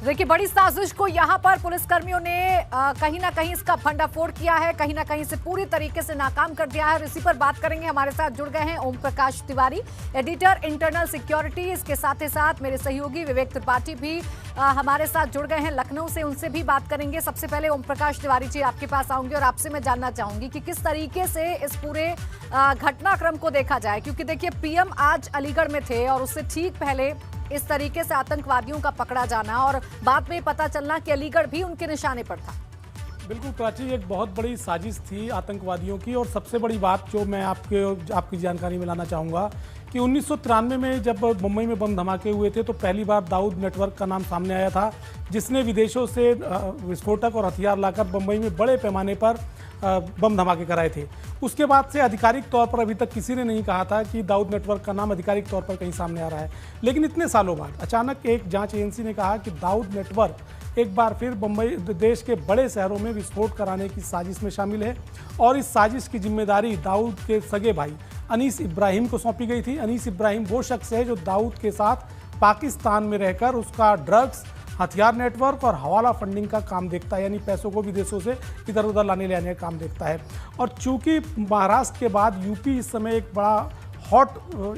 देखिए, बड़ी साजिश को यहाँ पर पुलिसकर्मियों ने कहीं ना कहीं इसका भंडाफोड़ किया है, कहीं ना कहीं से पूरी तरीके से नाकाम कर दिया है। और इसी पर बात करेंगे। हमारे साथ जुड़ गए हैं Om Prakash Tiwari, editor internal security. इसके साथ ही साथ मेरे सहयोगी विवेक त्रिपाठी भी हमारे साथ जुड़ गए हैं लखनऊ से, उनसे भी बात करेंगे। सबसे पहले ओम प्रकाश तिवारी जी, आपके पास आऊंगी और आपसे मैं जानना चाहूंगी कि किस तरीके से इस पूरे घटनाक्रम को देखा जाए, क्योंकि देखिए पीएम आज अलीगढ़ में थे और उससे ठीक पहले इस तरीके से आतंकवादियों का पकड़ा जाना और बाद में पता चलना कि अलीगढ़ भी उनके निशाने पर था। बिल्कुल प्राची, एक बहुत बड़ी साजिश थी आतंकवादियों की। और सबसे बड़ी बात जो मैं आपकी जानकारी में लाना चाहूँगा कि 1993 में जब मुंबई में बम धमाके हुए थे तो पहली बार दाऊद नेटवर्क का नाम सामने आया था, जिसने विदेशों से विस्फोटक और हथियार लाकर मुंबई में बड़े पैमाने पर बम धमाके कराए थे। उसके बाद से आधिकारिक तौर पर अभी तक किसी ने नहीं कहा था कि दाऊद नेटवर्क का नाम आधिकारिक तौर पर कहीं सामने आ रहा है। लेकिन इतने सालों बाद अचानक एक जांच एजेंसी ने कहा कि दाऊद नेटवर्क एक बार फिर मुंबई देश के बड़े शहरों में विस्फोट कराने की साजिश में शामिल है। और इस साजिश की जिम्मेदारी दाऊद के सगे भाई अनीस इब्राहिम को सौंपी गई थी। अनीस इब्राहिम वो शख्स है जो दाऊद के साथ पाकिस्तान में रहकर उसका ड्रग्स, हथियार नेटवर्क और हवाला फंडिंग का काम देखता है, यानी पैसों को विदेशों से इधर उधर लाने ले आने का काम देखता है। और चूंकि महाराष्ट्र के बाद यूपी इस समय एक बड़ा हॉट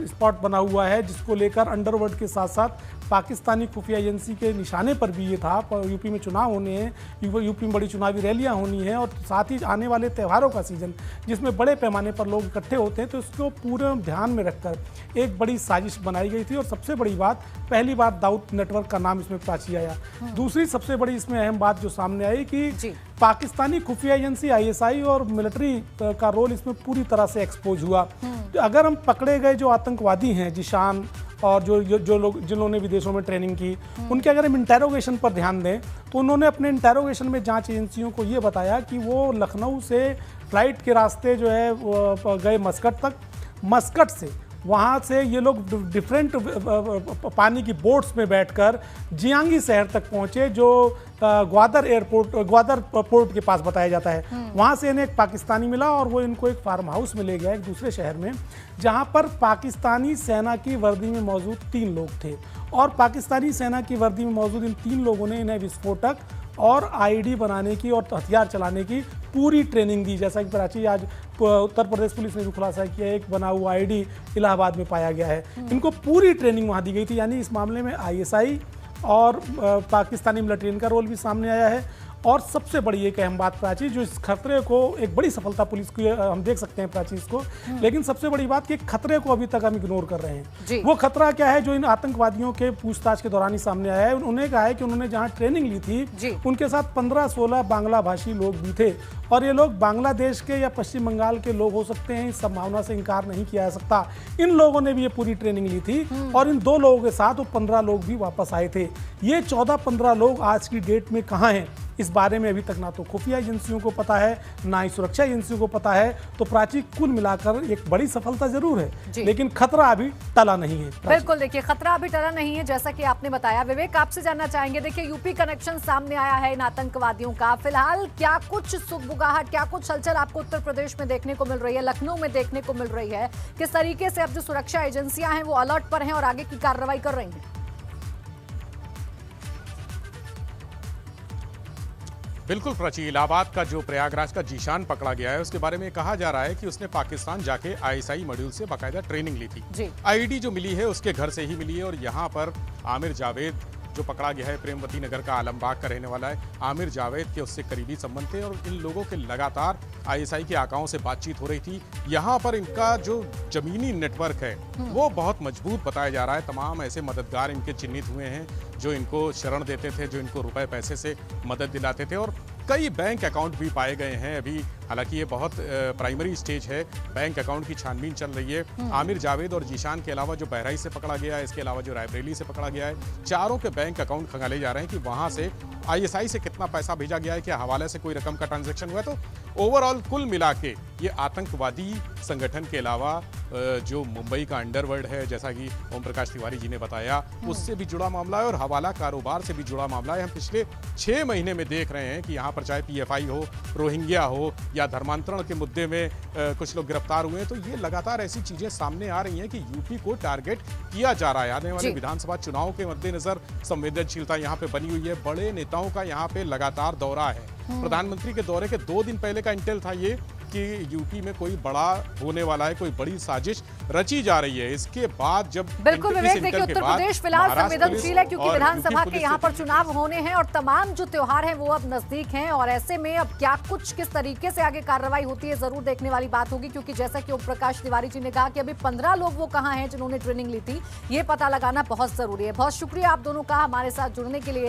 स्पॉट बना हुआ है, जिसको लेकर अंडरवर्ल्ड के साथ साथ पाकिस्तानी खुफिया एजेंसी के निशाने पर भी ये था। यूपी में चुनाव होने हैं, यूपी में बड़ी चुनावी रैलियां होनी हैं और साथ ही आने वाले त्योहारों का सीजन जिसमें बड़े पैमाने पर लोग इकट्ठे होते हैं, तो इसको पूरे ध्यान में रखकर एक बड़ी साजिश बनाई गई थी। और सबसे बड़ी बात, पहली बार दाऊद नेटवर्क का नाम इसमें प्राची आया। दूसरी सबसे बड़ी इसमें अहम बात जो सामने आई कि पाकिस्तानी खुफिया एजेंसी ISI और मिलिट्री का रोल इसमें पूरी तरह से एक्सपोज हुआ। अगर हम पकड़े गए जो आतंकवादी हैं जिशान और जो लोग जिन्होंने विदेशों में ट्रेनिंग की, उनके अगर हम इंटेरोगेशन पर ध्यान दें तो उन्होंने अपने इंटेरोगेशन में जांच एजेंसियों को ये बताया कि वो लखनऊ से फ्लाइट के रास्ते जो है गए मस्कट तक, मस्कट से वहाँ से ये लोग डिफरेंट पानी की बोट्स में बैठकर जियांगी शहर तक पहुँचे, जो ग्वादर पोर्ट के पास बताया जाता है। वहाँ से इन्हें एक पाकिस्तानी मिला और वो इनको एक फार्म हाउस में ले गया एक दूसरे शहर में, जहाँ पर पाकिस्तानी सेना की वर्दी में मौजूद 3 लोग थे। और पाकिस्तानी सेना की वर्दी में मौजूद इन 3 लोगों ने इन्हें विस्फोटक और IED बनाने की और हथियार चलाने की पूरी ट्रेनिंग दी। जैसा कि प्राची आज उत्तर प्रदेश पुलिस ने भी खुलासा किया, एक बना हुआ IED इलाहाबाद में पाया गया है। इनको पूरी ट्रेनिंग वहाँ दी गई थी, यानी इस मामले में ISI और पाकिस्तानी मिलिट्री का रोल भी सामने आया है। और सबसे बड़ी एक अहम बात प्राची, जो इस खतरे को एक बड़ी सफलता पुलिस की हम देख सकते हैं प्राची इसको, लेकिन सबसे बड़ी बात कि खतरे को अभी तक हम इग्नोर कर रहे हैं। वो खतरा क्या है जो इन आतंकवादियों के पूछताछ के दौरान ही सामने आया है। उन्होंने कहा है कि उन्होंने जहां ट्रेनिंग ली थी उनके साथ 15-16 बांग्ला भाषी लोग भी थे और ये लोग बांग्लादेश के या पश्चिम बंगाल के लोग हो सकते हैं, इस संभावना से इनकार नहीं किया जा सकता। इन लोगों ने भी ये पूरी ट्रेनिंग ली थी और इन 2 लोगों के साथ वो 15 लोग भी वापस आए थे। ये 14-15 लोग आज की डेट में कहाँ हैं, इस बारे में अभी तक ना तो खुफिया एजेंसियों को पता है, ना ही सुरक्षा एजेंसियों को पता है। तो प्राची, कुल मिलाकर एक बड़ी सफलता जरूर है, लेकिन खतरा अभी टला नहीं है। बिल्कुल, देखिए खतरा अभी टला नहीं है, जैसा कि आपने बताया। विवेक, आपसे जानना चाहेंगे, देखिए यूपी कनेक्शन सामने आया है इन आतंकवादियों का। फिलहाल क्या कुछ सुगबुगाहट, क्या कुछ हलचल आपको उत्तर प्रदेश में देखने को मिल रही है, लखनऊ में देखने को मिल रही है? किस तरीके से अब जो सुरक्षा एजेंसियां हैं वो अलर्ट पर हैं और आगे की कार्रवाई कर रही हैं? बिल्कुल प्राची, इलाहाबाद का जो प्रयागराज का जीशान पकड़ा गया है उसके बारे में कहा जा रहा है कि उसने पाकिस्तान जाके ISI मॉड्यूल से बाकायदा ट्रेनिंग ली थी। IED जो मिली है उसके घर से ही मिली है। और यहाँ पर आमिर जावेद जो पकड़ा गया है, प्रेमवती नगर का आलमबाग का रहने वाला है, आमिर जावेद के उससे करीबी संबंध थे और इन लोगों के लगातार ISI के आकाओं से बातचीत हो रही थी। यहाँ पर इनका जो जमीनी नेटवर्क है वो बहुत मजबूत बताया जा रहा है। तमाम ऐसे मददगार इनके चिन्हित हुए हैं जो इनको शरण देते थे, जो इनको रुपए पैसे से मदद दिलाते थे। और कई बैंक अकाउंट भी पाए गए हैं अभी, हालांकि ये बहुत प्राइमरी स्टेज है, बैंक अकाउंट की छानबीन चल रही है। आमिर जावेद और जीशान के अलावा जो बहराइच से पकड़ा गया है, इसके अलावा जो रायबरेली से पकड़ा गया है, चारों के बैंक अकाउंट खंगाले जा रहे हैं कि वहां से ISI से कितना पैसा भेजा गया है, क्या हवाले से कोई रकम का ट्रांजैक्शन हुआ है। तो ओवरऑल कुल मिला के ये आतंकवादी संगठन के अलावा जो मुंबई का अंडरवर्ल्ड है, जैसा कि ओम प्रकाश तिवारी जी ने बताया, उससे भी जुड़ा मामला है और हवाला कारोबार से भी जुड़ा मामला है। हम पिछले 6 महीने में देख रहे हैं कि यहाँ पर चाहे पीएफआई हो, रोहिंग्या हो या धर्मांतरण के मुद्दे में कुछ लोग गिरफ्तार हुए हैं, तो ये लगातार ऐसी चीजें सामने आ रही हैं कि यूपी को टारगेट किया जा रहा है। आने वाले विधानसभा चुनाव के मद्देनजर संवेदनशीलता यहाँ पे बनी हुई है। बड़े नेताओं का यहाँ पे लगातार दौरा है। प्रधानमंत्री के दौरे के 2 दिन पहले का इंटेल था ये कि यूपी में कोई बड़ा होने वाला है, कोई बड़ी साजिश रची जा रही है। इसके बाद जब बिल्कुल विवेक, देखिए उत्तर प्रदेश फिलहाल संवेदनशील है क्योंकि विधानसभा के यहाँ पर चुनाव होने हैं और तमाम जो त्योहार हैं वो अब नजदीक हैं और ऐसे में अब क्या कुछ किस तरीके से आगे कार्रवाई होती है जरूर देखने वाली बात होगी, क्योंकि जैसा कि ओम प्रकाश तिवारी जी ने कहा कि अभी 15 लोग वो कहाँ हैं जिन्होंने ट्रेनिंग ली थी, ये पता लगाना बहुत जरूरी है। बहुत शुक्रिया आप दोनों का हमारे साथ जुड़ने के लिए।